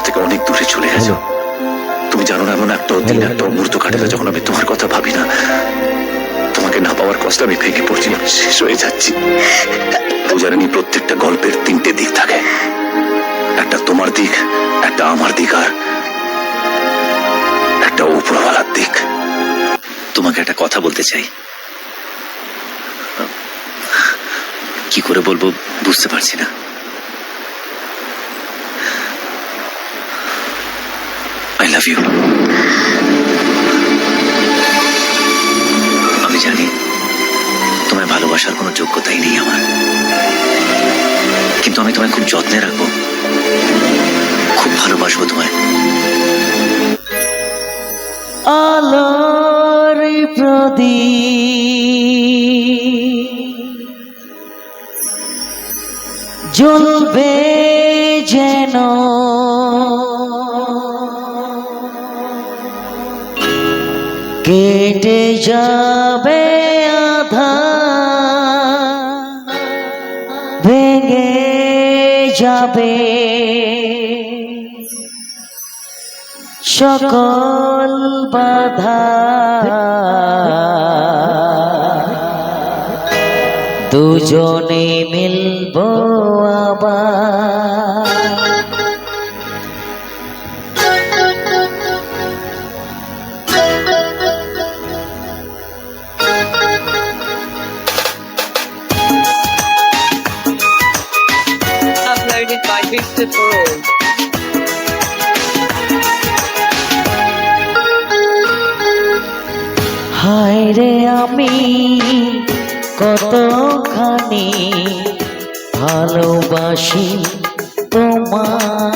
থেকে অনেক দূরে চলে গেছো। তুমি জানো না, এমন একটা দিন একটা মুহূর্ত কাটে না যখন আমি তোমার কথা ভাবি না। তোমাকে না পাওয়ার কষ্ট আমি ভেঙে পড়ছি, শেষ হয়ে যাচ্ছি। পূজারানী, প্রত্যেকটা গল্পের তিনটে দিক থাকে, একটা তোমার দিক, একটা আমার দিক, আর একটা উপরওয়ালার দিক। তোমাকে একটা কথা বলতে চাই, কি করে বলবো বুঝতে পারছি না। I love you. আমি জানি তোমায় ভালোবাসার কোনো যোগ্যতাই নেই আমার, কিন্তু আমি তোমায় খুব যত্নে রাখবো, খুব ভালোবাসবো তোমায়। আলোর প্রদীপ জ্বলবে যেন কেটে যাবে আধার, ভেঙে যাবে সকল বাধা, দুজনে মিলবো আবার। Uploaded by Booster for All. হায় রে আমি কতখানি ভালোবাসি তোমার,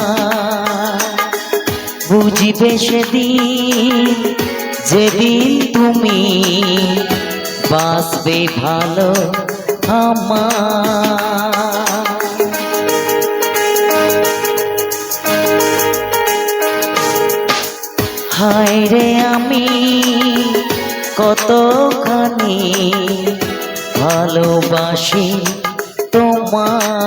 বুঝিবে সেদিন যেদিন তুমি বাসবে ভালো আমার। হায় রে আমি কতখানি ভালোবাসি তোমার,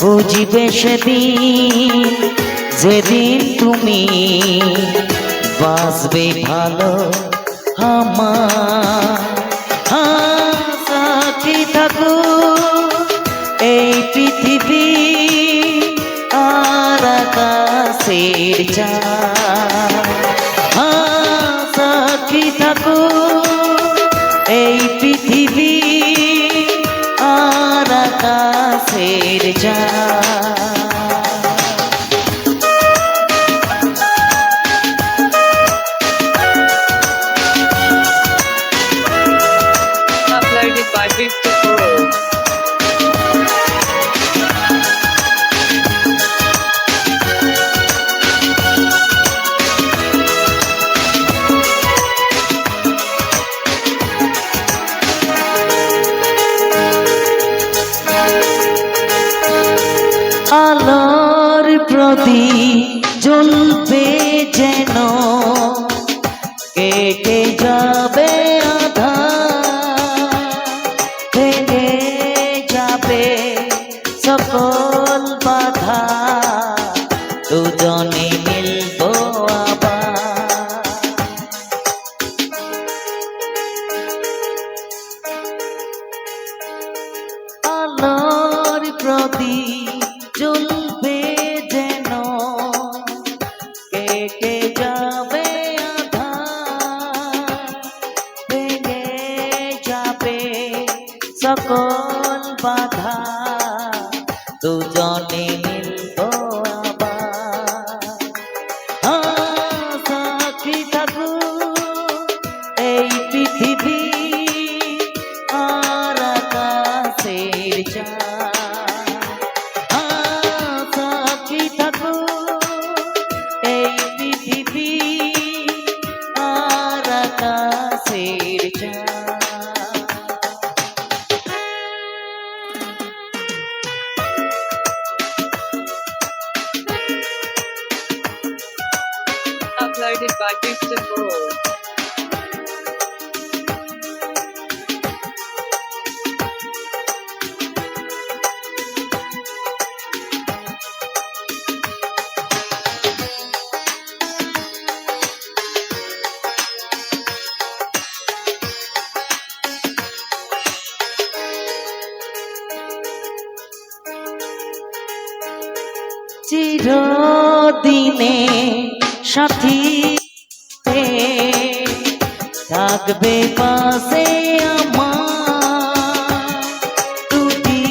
বুঝিবে সেদিন যেদিন তুমি বাসবে ভালো আমার। সাথী থাকো এই পৃথিবী আর আকাশের চাঁদ, সাথী থাকো এই পৃথিবী আর আকাশের চাঁদ। Uploaded by Booster for All. আলোর প্রদীপ জ্বলবে যেন কেটে যাবে আধার, ভেঙে যাবে সকল বাধা, দুজনে মিলবো আবার। আলোর প্রদীপ জ্বলবে যেন কেটে যাবে আধার, ভেঙে যাবে সকল বাধা, দুজনে মিলবো আবার। সাথী থাকো এই পৃথিবী আর আকাশের চাঁদ, সাথী থাকো এই পৃথিবী আর আকাশের চাঁদ। Uploaded by Booster for All. চিরদিনে সাথী হয়ে থাকবে পাশে আমার, দুটি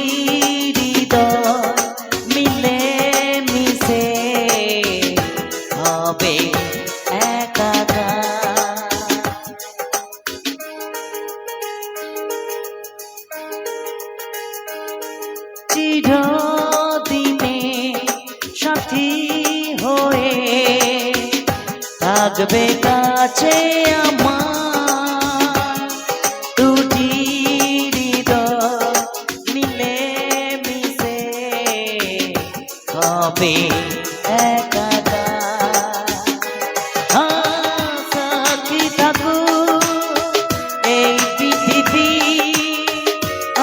হৃদয় মিলে মিশে হবে একাকার। চিরদিনে সাথী হয়ে থাকবে কাছে আমার, দুটি হৃদয় মিলে মিশে হবে একাকার। সাথী থাকুক এই পৃথিবী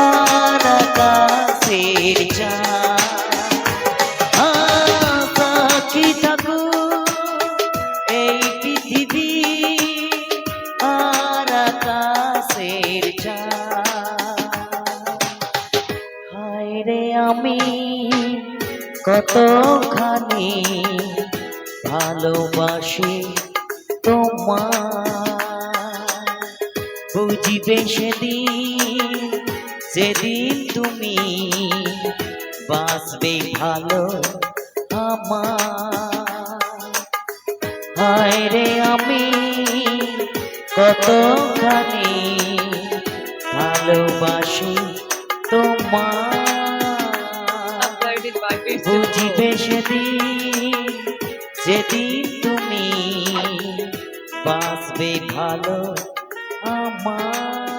আর আকাশের চাঁদ, সাথী থাকুক এই পৃথিবী আর আকাশের চাঁদ। হায় রে আমি কতখানি ভালোবাসি তোমার, বুঝিবে সেদিন যেদিন তুমি বাসবে ভালো আমার। হায় রে আমি কতখানি ভালোবাসি তোমার, Uploaded by Booster বুঝিবে Pro. সেদিন যেদিন তুমি বাসবে ভালো আমার।